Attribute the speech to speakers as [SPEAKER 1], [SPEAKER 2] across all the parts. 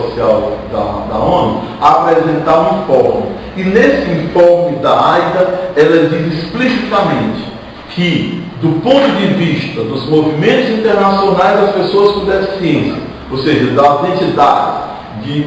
[SPEAKER 1] Social da ONU, a apresentar um informe. E nesse informe da AIDA, ela diz explicitamente que, do ponto de vista dos movimentos internacionais das pessoas com deficiência, ou seja, das entidades,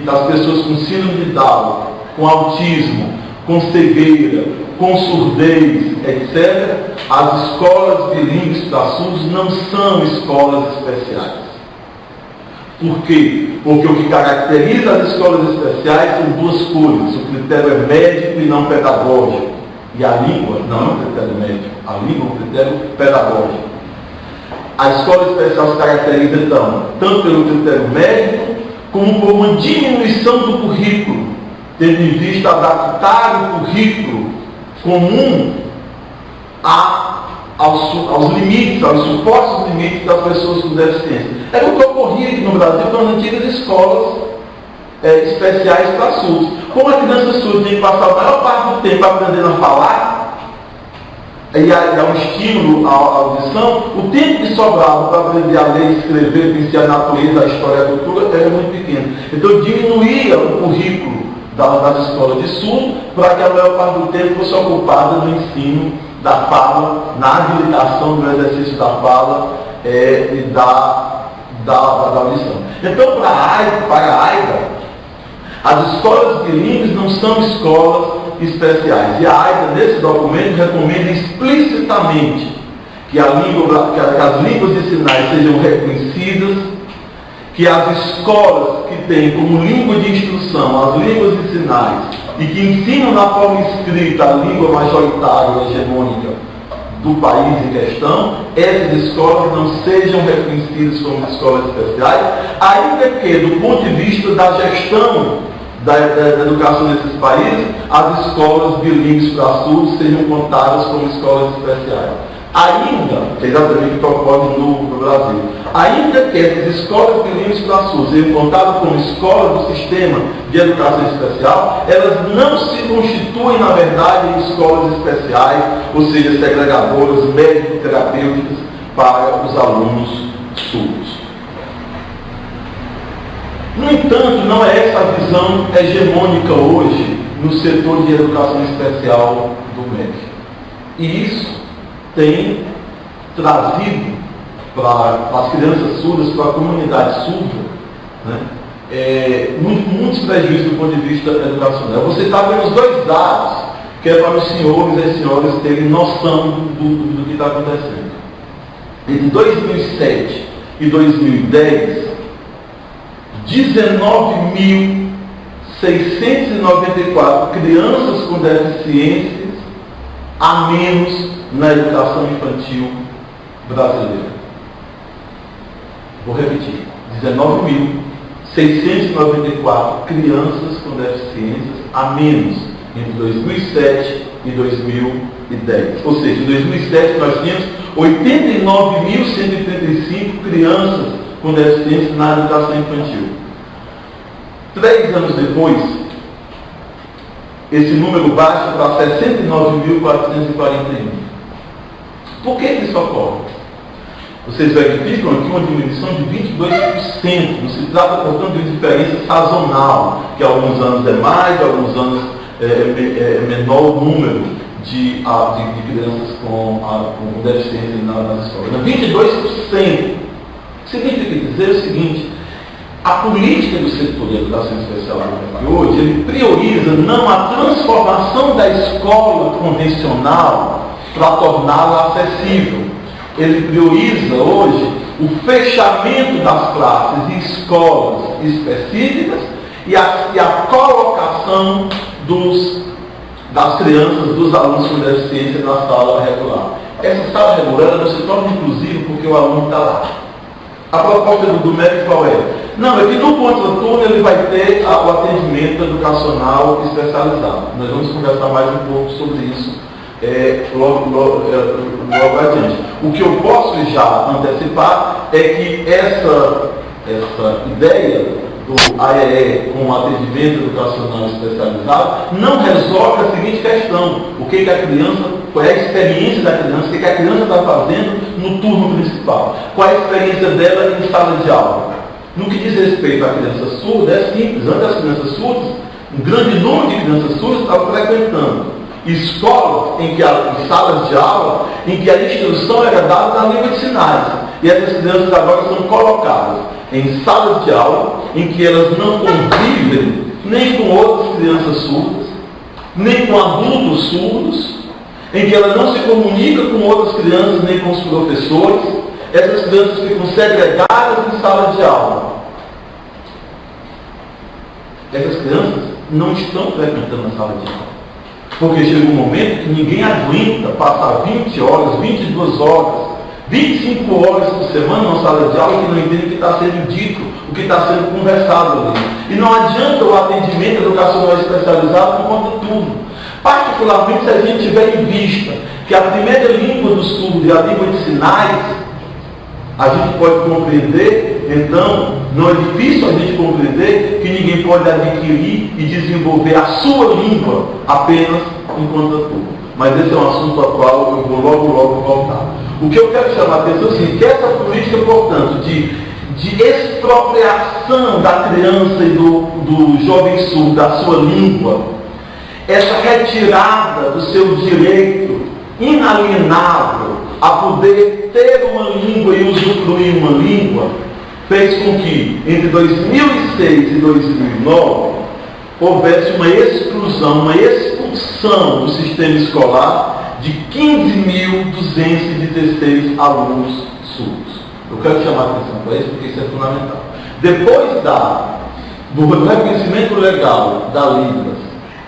[SPEAKER 1] das pessoas com síndrome de Down, com autismo, com cegueira, com surdez, etc., as escolas bilíngues para surdos não são escolas especiais. Por quê? Porque o que caracteriza as escolas especiais são duas coisas. O critério é médico e não pedagógico. E a língua não é um critério médico. A língua é um critério pedagógico. A escola especial se caracteriza, então, tanto pelo critério médico, como por uma diminuição do currículo, tendo em vista adaptar o currículo comum aos limites, aos supostos limites das pessoas com deficiência. Era o que ocorria aqui no Brasil com as antigas escolas especiais para surdos. Como a criança surda tem que passar a maior parte do tempo aprendendo a falar, e há um estímulo à audição, o tempo que sobrava para aprender a ler, escrever, conhecer a natureza, a história, a cultura, era muito pequeno. Então diminuía o currículo das escolas de surdo para que a maior parte do tempo fosse ocupada no ensino da fala, na habilitação do exercício da fala e da audição. Então, para a AIDA, as escolas bilíngues não são escolas especiais. E a AIDA, nesse documento, recomenda explicitamente que as línguas de sinais sejam reconhecidas, que as escolas que têm como língua de instrução as línguas de sinais e que ensinam na forma escrita a língua majoritária e hegemônica do país em questão, essas escolas não sejam reconhecidas como escolas especiais, ainda que, do ponto de vista da gestão da educação nesses países, as escolas bilíngues para surdos sejam contadas como escolas especiais. Ainda, que é exatamente o que ocorre no Brasil, ainda que essas escolas bilíngues para surdos sejam contadas como escolas do sistema de educação especial, elas não se constituem, na verdade, em escolas especiais, ou seja, segregadoras, médico-terapêuticas para os alunos surdos. No entanto, não é essa a visão hegemônica hoje no setor de educação especial do MEC. E isso tem trazido para as crianças surdas, para a comunidade surda, né, muitos prejuízos do ponto de vista educacional. Você está vendo os dois dados, que é para os senhores e as senhoras terem noção do que está acontecendo. Entre 2007 e 2010, 19.694 crianças com deficiências a menos na educação infantil brasileira. Vou repetir. 19.694 crianças com deficiências a menos entre 2007 e 2010. Ou seja, em 2007 nós tínhamos 89.135 crianças com deficiência na educação infantil. 3 anos depois, esse número baixa para 69.441. Por que isso ocorre? Vocês verificam aqui uma diminuição de 22%. Não se trata, portanto, de diferença sazonal, que alguns anos é mais, alguns anos é menor o número de crianças com deficiência nas escolas. 22%. Significa dizer o seguinte: a política do setor de educação especial de hoje, ele prioriza não a transformação da escola convencional para torná-la acessível. Ele prioriza hoje o fechamento das classes de escolas específicas e a colocação das crianças, dos alunos com deficiência na sala regular. Essa sala regular não se torna inclusiva porque o aluno está lá. A proposta do médico qual é? Não, é que no contraturno ele vai ter o atendimento educacional especializado. Nós vamos conversar mais um pouco sobre isso logo adiante. O que eu posso já antecipar é que essa ideia do AEE com atendimento educacional especializado não resolve a seguinte questão: o que a criança, qual é a experiência da criança, o que a criança está fazendo no turno principal, qual é a experiência dela em sala de aula. No que diz respeito à criança surda, é simples. Antes das crianças surdas, um grande número de crianças surdas estavam frequentando escolas, em salas de aula, em que a instrução era dada na língua de sinais. E essas crianças agora são colocadas em salas de aula, em que elas não convivem nem com outras crianças surdas, nem com adultos surdos, em que ela não se comunica com outras crianças, nem com os professores. Essas crianças ficam segregadas em salas de aula. Essas crianças não estão frequentando a sala de aula. Porque chega um momento que ninguém aguenta passar 20 horas, 22 horas, 25 horas por semana numa sala de aula que não entende o que está sendo dito, o que está sendo conversado ali. E não adianta o atendimento educacional especializado por conta de tudo. Particularmente se a gente tiver em vista que a primeira língua do surdo é a língua de sinais, a gente pode compreender, então, não é difícil a gente compreender que ninguém pode adquirir e desenvolver a sua língua apenas enquanto atua. Mas esse é um assunto ao qual eu vou logo voltar. O que eu quero chamar a atenção é assim, que essa política, portanto, de expropriação da criança e do jovem surdo da sua língua, essa retirada do seu direito inalienável a poder ter uma língua e usufruir uma língua, fez com que, entre 2006 e 2009, houvesse uma exclusão, uma expulsão do sistema escolar de 15.216 alunos surdos. Eu quero chamar a atenção para isso porque isso é fundamental. Depois do reconhecimento legal da Libras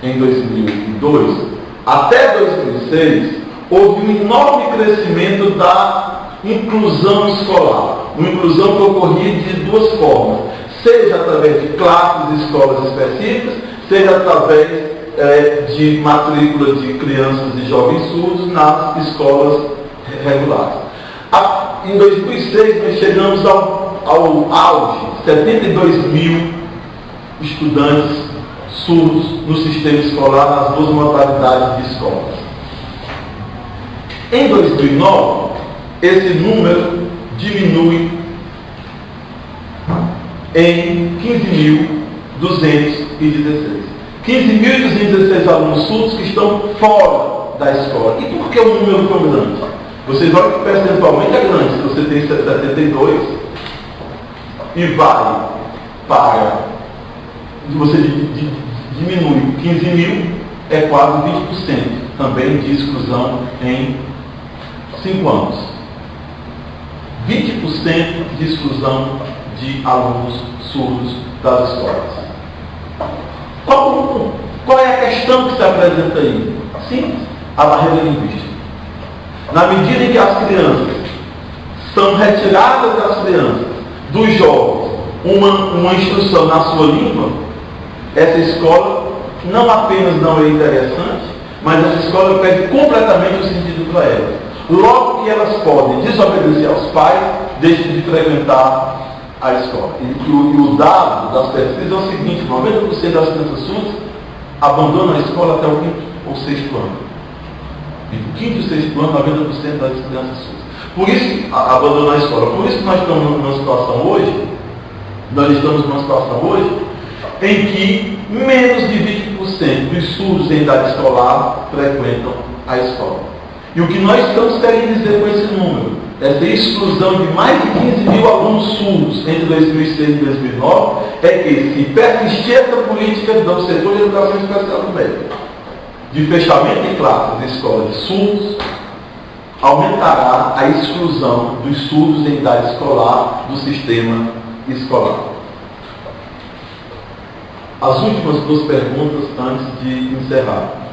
[SPEAKER 1] em 2002, até 2006, houve um enorme crescimento da inclusão escolar. Uma inclusão que ocorria de duas formas, seja através de classes e escolas específicas, seja através de matrícula de crianças e jovens surdos nas escolas regulares. Em 2006, nós chegamos ao auge, 72 mil estudantes surdos no sistema escolar, nas duas modalidades de escolas. Em 2009, esse número diminui em 15.216. 15.216 alunos surdos que estão fora da escola. E por que o número tão grande? Vocês olham que percentualmente é grande. Se você tem 72 e vai para... você diminui 15 mil, é quase 20% também de exclusão em 5 anos. 20% de exclusão de alunos surdos das escolas. Qual é a questão que se apresenta aí? Simples, a barreira linguística. Na medida em que as crianças são retiradas das crianças, dos jovens, uma instrução na sua língua, essa escola não apenas não é interessante, mas essa escola perde completamente o sentido para elas. Logo que elas podem desobedecer aos pais, deixam de frequentar a escola. E o dado das pesquisas é o seguinte: 90% das crianças surdas abandonam a escola até o 5º ou 6º ano. Entre o 5º e o 6º ano, 90% das crianças surdas. Por isso, abandonam a escola. Por isso que nós estamos numa situação hoje, em que menos de 20% dos surdos em idade escolar frequentam a escola. E o que nós estamos querendo dizer com esse número? Essa exclusão de mais de 15 mil alunos surdos entre 2006 e 2009 é que, se persistir essa política do setor de educação especial do médico, de fechamento de classes de escolas de surdos, aumentará a exclusão dos surdos em idade escolar do sistema escolar. As últimas duas perguntas antes de encerrar.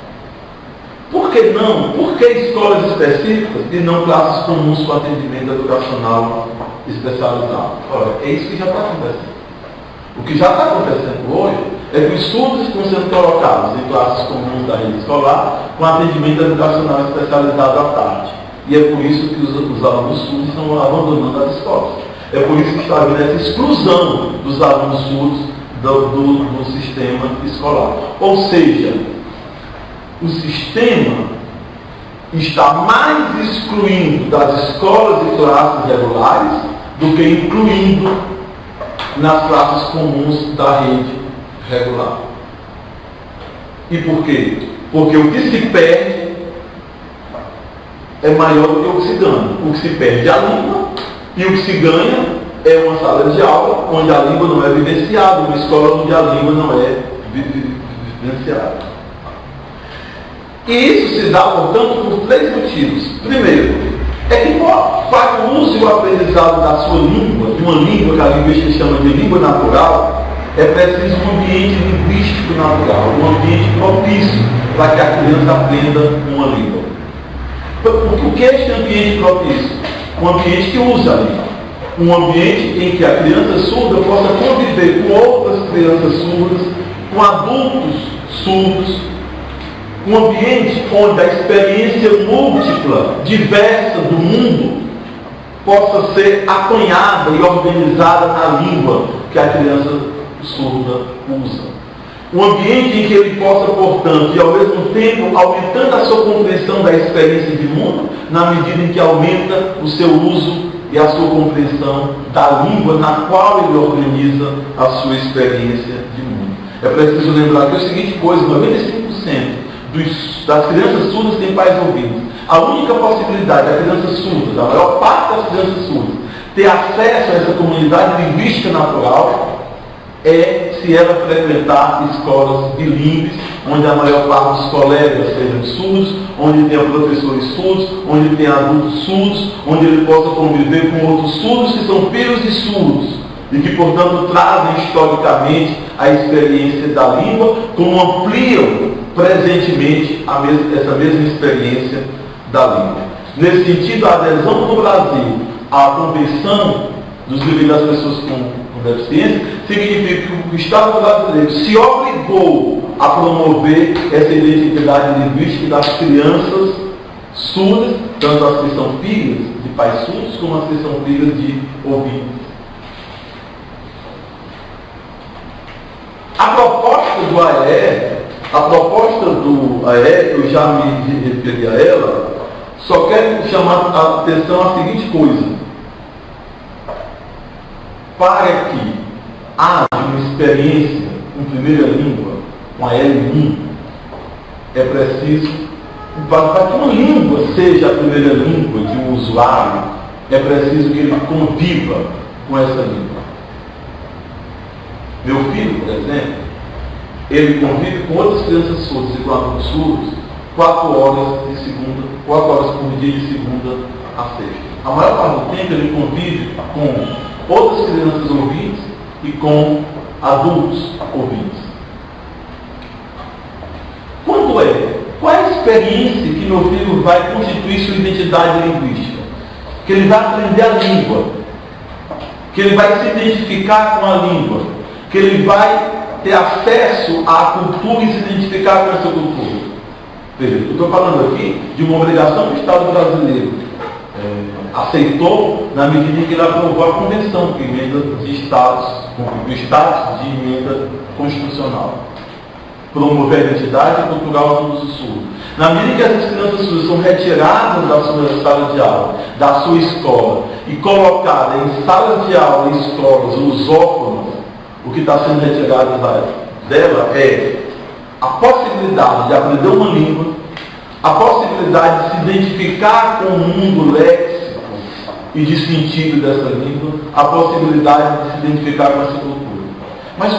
[SPEAKER 1] Por que não? Por que escolas específicas e não classes comuns com atendimento educacional especializado? Olha, é isso que já está acontecendo. O que já está acontecendo hoje é que os surdos estão sendo colocados em classes comuns da rede escolar com atendimento educacional especializado à tarde. E é por isso que os alunos surdos estão abandonando as escolas. É por isso que está havendo essa exclusão dos alunos surdos do sistema escolar. Ou seja, o sistema está mais excluindo das escolas e classes regulares do que incluindo nas classes comuns da rede regular. E por quê? Porque o que se perde é maior do que o que se ganha. O que se perde é a língua, e o que se ganha é uma sala de aula onde a língua não é vivenciada, uma escola onde a língua não é vivenciada. E isso se dá, portanto, por 3 motivos. Primeiro, é que para o uso e o aprendizado da sua língua, de uma língua que a linguística chama de língua natural, é preciso um ambiente linguístico natural, um ambiente propício para que a criança aprenda uma língua. O que é este ambiente propício? Um ambiente que usa a língua. Um ambiente em que a criança surda possa conviver com outras crianças surdas, com adultos surdos. Um ambiente onde a experiência múltipla, diversa do mundo possa ser apanhada e organizada na língua que a criança surda usa. Um ambiente em que ele possa, portanto, e ao mesmo tempo aumentando a sua compreensão da experiência de mundo, na medida em que aumenta o seu uso e a sua compreensão da língua na qual ele organiza a sua experiência de mundo. É preciso lembrar que é a seguinte coisa: 95% das crianças surdas têm pais ouvintes. A única possibilidade da criança surda, da maior parte das crianças surdas, ter acesso a essa comunidade linguística natural é se ela frequentar escolas bilíngues, onde a maior parte dos colegas sejam surdos, onde tenha professores surdos, onde tenha adultos surdos, onde ele possa conviver com outros surdos que são filhos de surdos e que, portanto, trazem historicamente a experiência da língua, como ampliam presentemente essa mesma experiência da língua. Nesse sentido, a adesão do Brasil à Convenção dos Direitos das Pessoas com Deficiência significa que o Estado brasileiro se obrigou a promover essa identidade linguística das crianças surdas, tanto as que são filhas de pais surdos, como as que são filhas de ouvintes. A proposta do AE, que eu já me referi a ela, só quero chamar a atenção à seguinte coisa: para que haja uma experiência com primeira língua, com a L1, é preciso, para que uma língua seja a primeira língua de um usuário, é preciso que ele conviva com essa língua. Meu filho, por exemplo, ele convive com outras crianças surdas e com adultos surdos 4 horas por dia, de segunda a sexta. A maior parte do tempo ele convive com outras crianças ouvintes e com adultos ouvintes. Qual é a experiência que meu filho vai constituir sua identidade linguística? Que ele vai aprender a língua, que ele vai se identificar com a língua, que ele vai ter acesso à cultura e se identificar com essa cultura. Veja, eu estou falando aqui de uma obrigação que o Estado brasileiro aceitou na medida em que ele aprovou a Convenção de Emenda de Estados, do Status de Emenda Constitucional. Promover a identidade cultural do uso surdo. Na medida em que essas crianças surdas são retiradas da sua sala de aula, da sua escola, e colocadas em salas de aula, em escolas lusófonas, o que está sendo retirado dela é a possibilidade de aprender uma língua, a possibilidade de se identificar com o mundo léxico e de sentido dessa língua, a possibilidade de se identificar com essa cultura. Mas